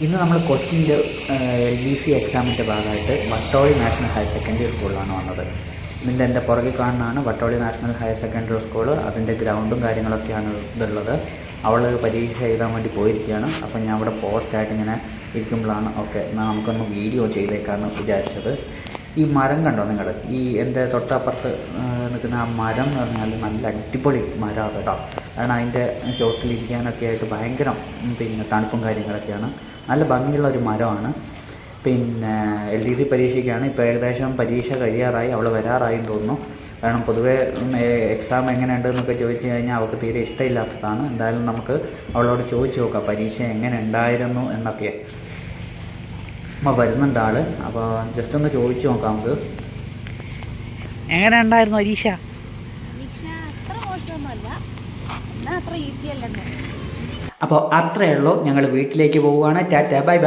ഇന്ന് നമ്മൾ കൊച്ചിൻ്റെ LDC എക്സാമിൻ്റെ ഭാഗമായിട്ട് വട്ടോളി നാഷണൽ ഹയർ സെക്കൻഡറി സ്കൂളിലാണ് വന്നത്. ഇതിൻ്റെ എൻ്റെ പുറകിൽ കാണുന്നതാണ് Vattoli national higher secondary school. അതിൻ്റെ ഗ്രൗണ്ടും കാര്യങ്ങളൊക്കെയാണ് ഇതുള്ളത്. അവൾ പരീക്ഷ എഴുതാൻ വേണ്ടി പോയിരിക്കുകയാണ്. അപ്പം ഞാൻ അവിടെ പോസ്റ്റായിട്ട് ഇങ്ങനെ ഇരിക്കുമ്പോഴാണ് എന്നാൽ നമുക്കൊന്ന് വീഡിയോ ചെയ്തേക്കാമെന്ന് വിചാരിച്ചത്. ഈ മരം കണ്ടോ നിങ്ങൾ? ഈ എൻ്റെ തൊട്ടപ്പുറത്ത് നിൽക്കുന്ന ആ മരം എന്ന് പറഞ്ഞാൽ നല്ല അടിപൊളി മരമാണ് കേട്ടോ. കാരണം അതിൻ്റെ ചുവട്ടിലിരിക്കാനൊക്കെ ആയിട്ട് ഭയങ്കര തണുപ്പും കാര്യങ്ങളൊക്കെയാണ്. നല്ല ഭംഗിയുള്ള ഒരു മരമാണ്. LDC പരീക്ഷയ്ക്കാണ്. ഇപ്പോൾ ഏകദേശം പരീക്ഷ കഴിയാറായി, അവൾ വരാറായി തോന്നുന്നു. കാരണം പൊതുവേ എക്സാം എങ്ങനെയുണ്ട് എന്നൊക്കെ ചോദിച്ചു കഴിഞ്ഞാൽ അവൾക്ക് തീരെ ഇഷ്ടമില്ലാത്തതാണ്. എന്തായാലും നമുക്ക് അവളോട് ചോദിച്ചു നോക്കാം പരീക്ഷ എങ്ങനെ ഉണ്ടായിരുന്നു എന്നൊക്കെ. അപ്പോൾ വരുന്നുണ്ട് ആൾ. അപ്പോൾ ജസ്റ്റ് ഒന്ന് ചോദിച്ചു നോക്കാം നമുക്ക്. എങ്ങനെ ഉണ്ടായിരുന്നു പരീക്ഷ? അത്ര മോശമൊന്നുമല്ല, എന്നാൽ അത്ര ഈസി അല്ലെന്ന്. അപ്പോൾ അത്രയേ ഉള്ളൂ. ഞങ്ങൾ വീട്ടിലേക്ക് പോവുകയാണ്. Tata bye bye.